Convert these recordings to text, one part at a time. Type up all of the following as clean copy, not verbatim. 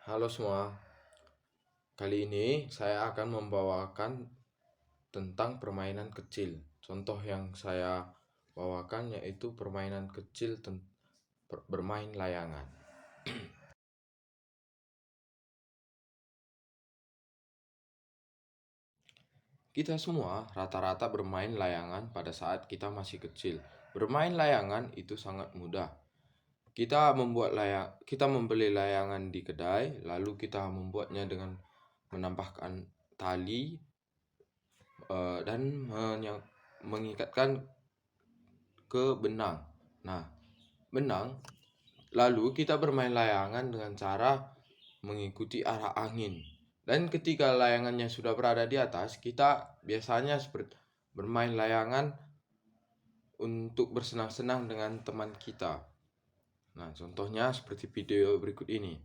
Halo semua, kali ini saya akan membawakan tentang permainan kecil. Contoh yang saya bawakan yaitu permainan kecil bermain layangan. Kita semua rata-rata bermain layangan pada saat kita masih kecil. Bermain layangan itu sangat mudah. Kita membeli layangan di kedai, lalu kita membuatnya dengan menambahkan tali dan mengikatkan ke benang. Nah, benang, lalu kita bermain layangan dengan cara mengikuti arah angin. Dan ketika layangannya sudah berada di atas, kita biasanya seperti bermain layangan untuk bersenang-senang dengan teman kita. Nah, contohnya seperti video berikut ini.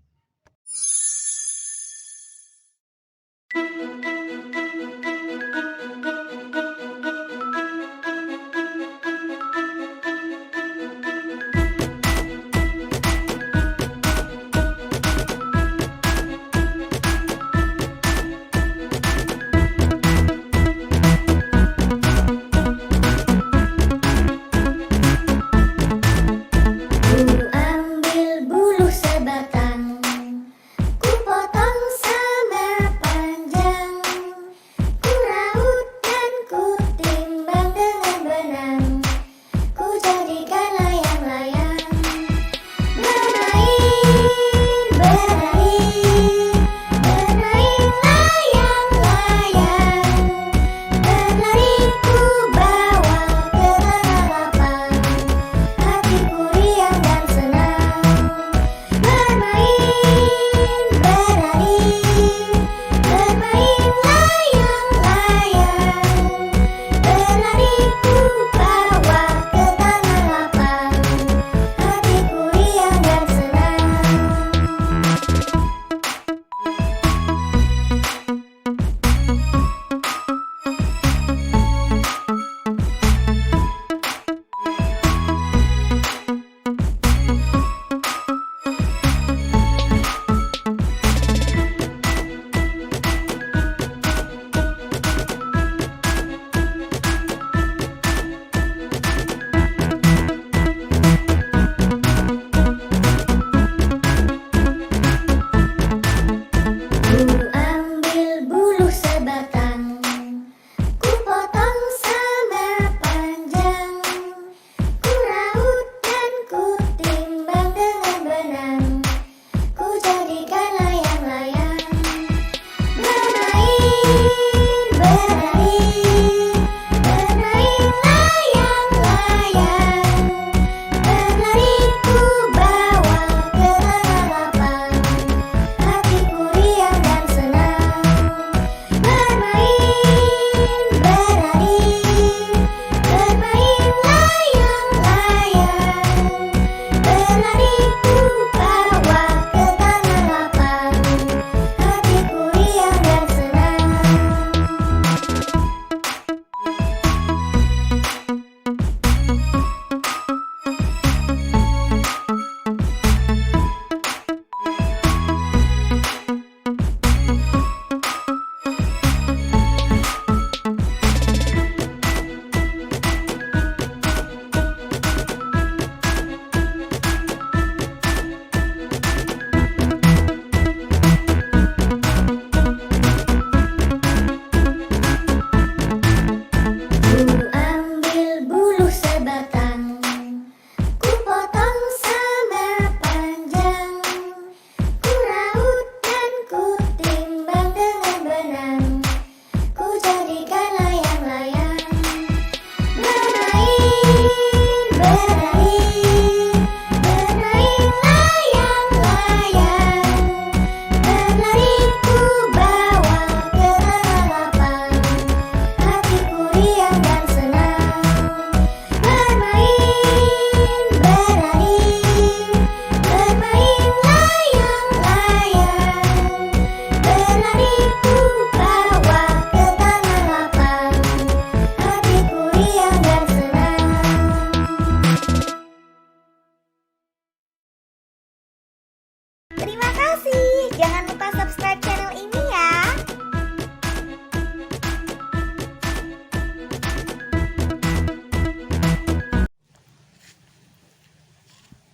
Ku ambil buluh sebatang, ku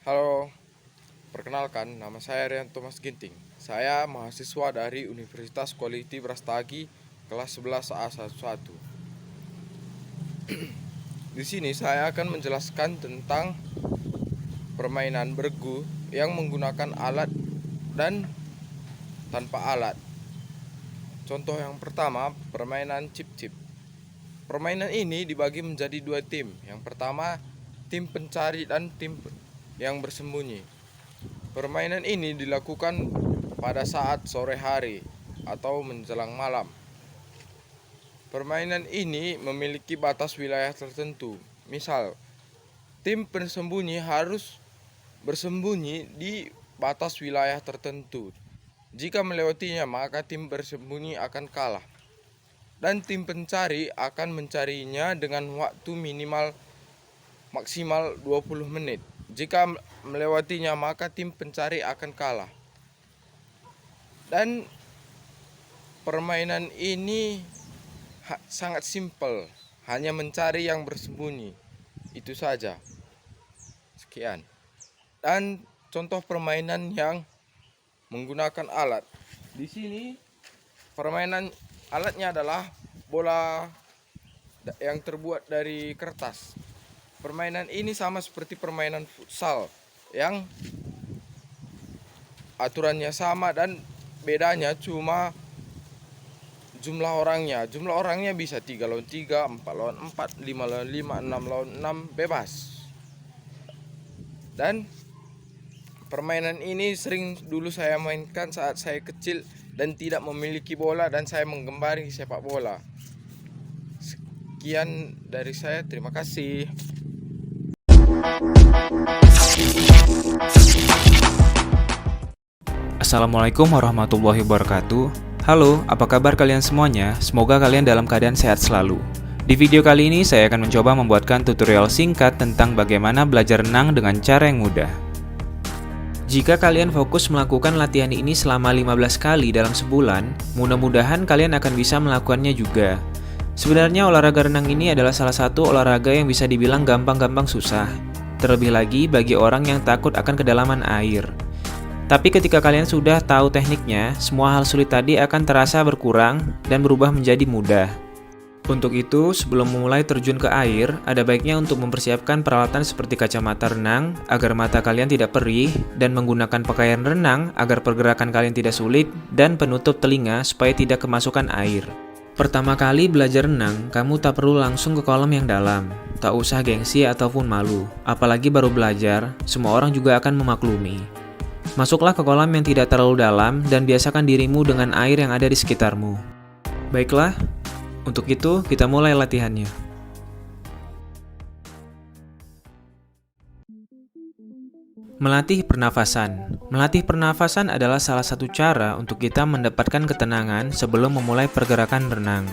Halo, perkenalkan nama saya Rian Thomas Ginting. Saya mahasiswa dari Universitas Quality Brastagi kelas 11 A11. Di sini saya akan menjelaskan tentang permainan bergu yang menggunakan alat dan tanpa alat. Contoh yang pertama, permainan cip-cip. Permainan ini dibagi menjadi dua tim. Yang pertama, tim pencari dan tim yang bersembunyi. Permainan ini dilakukan pada saat sore hari atau menjelang malam. Permainan ini memiliki batas wilayah tertentu. Misal, tim bersembunyi harus bersembunyi di batas wilayah tertentu. Jika melewatinya, maka tim bersembunyi akan kalah. Dan tim pencari akan mencarinya dengan waktu maksimal 20 menit. Jika melewatinya, maka tim pencari akan kalah. Dan permainan ini sangat simpel, hanya mencari yang bersembunyi. Itu saja. Sekian. Dan contoh permainan yang menggunakan alat. Di sini permainan alatnya adalah bola yang terbuat dari kertas. Permainan ini sama seperti permainan futsal yang aturannya sama dan bedanya cuma jumlah orangnya. Jumlah orangnya bisa 3 lawan 3, 4 lawan 4, 5 lawan 5, 6 lawan 6, bebas. Dan permainan ini sering dulu saya mainkan saat saya kecil dan tidak memiliki bola dan saya menggembari sepak bola. Sekian dari saya, terima kasih. Assalamualaikum warahmatullahi wabarakatuh. Halo, apa kabar kalian semuanya? Semoga kalian dalam keadaan sehat selalu. Di video kali ini saya akan mencoba membuatkan tutorial singkat tentang bagaimana belajar renang dengan cara yang mudah. Jika kalian fokus melakukan latihan ini selama 15 kali dalam sebulan, mudah-mudahan kalian akan bisa melakukannya juga. Sebenarnya olahraga renang ini adalah salah satu olahraga yang bisa dibilang gampang-gampang susah. Terlebih lagi bagi orang yang takut akan kedalaman air. Tapi ketika kalian sudah tahu tekniknya, semua hal sulit tadi akan terasa berkurang dan berubah menjadi mudah. Untuk itu, sebelum memulai terjun ke air, ada baiknya untuk mempersiapkan peralatan seperti kacamata renang agar mata kalian tidak perih dan menggunakan pakaian renang agar pergerakan kalian tidak sulit dan penutup telinga supaya tidak kemasukan air. Pertama kali belajar renang, kamu tak perlu langsung ke kolam yang dalam. Tak usah gengsi ataupun malu. Apalagi baru belajar, semua orang juga akan memaklumi. Masuklah ke kolam yang tidak terlalu dalam dan biasakan dirimu dengan air yang ada di sekitarmu. Baiklah, untuk itu kita mulai latihannya. Melatih pernafasan. Melatih pernafasan adalah salah satu cara untuk kita mendapatkan ketenangan sebelum memulai pergerakan renang.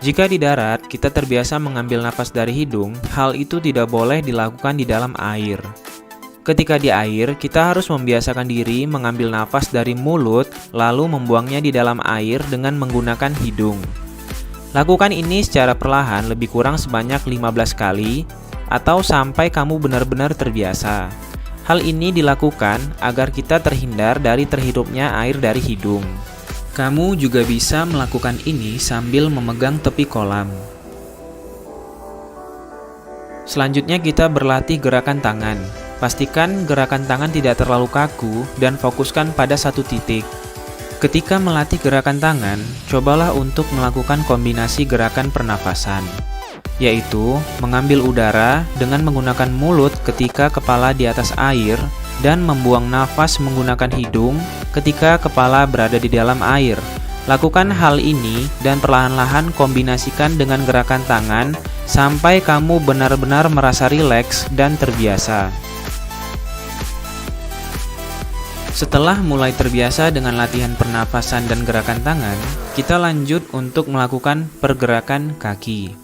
Jika di darat, kita terbiasa mengambil nafas dari hidung, hal itu tidak boleh dilakukan di dalam air. Ketika di air, kita harus membiasakan diri mengambil nafas dari mulut, lalu membuangnya di dalam air dengan menggunakan hidung. Lakukan ini secara perlahan lebih kurang sebanyak 15 kali, atau sampai kamu benar-benar terbiasa. Hal ini dilakukan agar kita terhindar dari terhirupnya air dari hidung. Kamu juga bisa melakukan ini sambil memegang tepi kolam. Selanjutnya kita berlatih gerakan tangan. Pastikan gerakan tangan tidak terlalu kaku dan fokuskan pada satu titik. Ketika melatih gerakan tangan, cobalah untuk melakukan kombinasi gerakan pernafasan, yaitu mengambil udara dengan menggunakan mulut ketika kepala di atas air dan membuang nafas menggunakan hidung ketika kepala berada di dalam air. Lakukan hal ini dan perlahan-lahan kombinasikan dengan gerakan tangan sampai kamu benar-benar merasa rileks dan terbiasa. Setelah mulai terbiasa dengan latihan pernafasan dan gerakan tangan, kita lanjut untuk melakukan pergerakan kaki.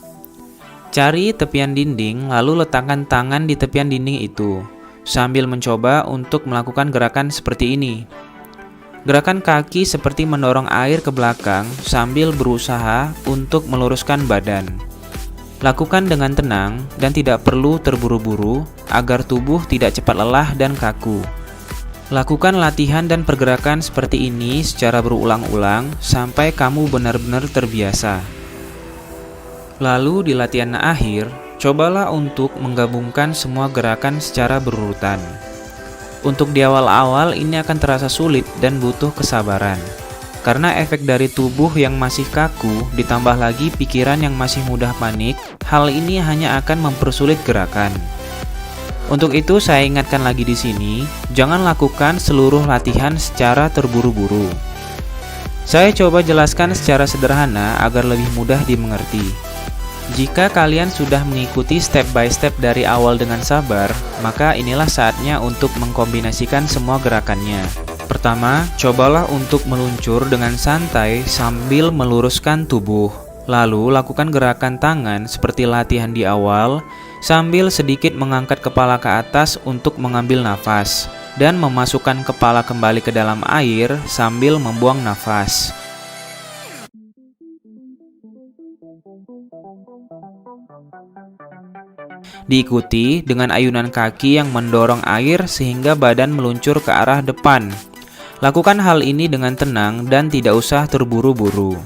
Cari tepian dinding, lalu letakkan tangan di tepian dinding itu, sambil mencoba untuk melakukan gerakan seperti ini. Gerakan kaki seperti mendorong air ke belakang sambil berusaha untuk meluruskan badan. Lakukan dengan tenang dan tidak perlu terburu-buru agar tubuh tidak cepat lelah dan kaku. Lakukan latihan dan pergerakan seperti ini secara berulang-ulang sampai kamu benar-benar terbiasa. Lalu di latihan akhir, cobalah untuk menggabungkan semua gerakan secara berurutan. Untuk di awal-awal ini akan terasa sulit dan butuh kesabaran. Karena efek dari tubuh yang masih kaku ditambah lagi pikiran yang masih mudah panik, hal ini hanya akan mempersulit gerakan. Untuk itu saya ingatkan lagi di sini, jangan lakukan seluruh latihan secara terburu-buru. Saya coba jelaskan secara sederhana agar lebih mudah dimengerti. Jika kalian sudah mengikuti step by step dari awal dengan sabar, maka inilah saatnya untuk mengkombinasikan semua gerakannya. Pertama, cobalah untuk meluncur dengan santai sambil meluruskan tubuh. Lalu, lakukan gerakan tangan seperti latihan di awal, sambil sedikit mengangkat kepala ke atas untuk mengambil nafas, dan memasukkan kepala kembali ke dalam air sambil membuang nafas. Diikuti dengan ayunan kaki yang mendorong air sehingga badan meluncur ke arah depan. Lakukan hal ini dengan tenang dan tidak usah terburu-buru.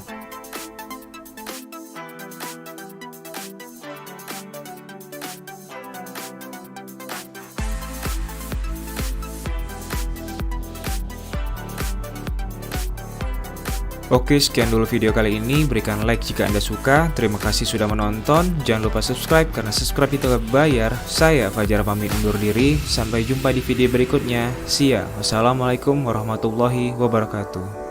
Oke, sekian dulu video kali ini. Berikan like jika Anda suka. Terima kasih sudah menonton. Jangan lupa subscribe karena subscribe itu bayar. Saya Fajar pamit undur diri. Sampai jumpa di video berikutnya. See ya. Wassalamualaikum warahmatullahi wabarakatuh.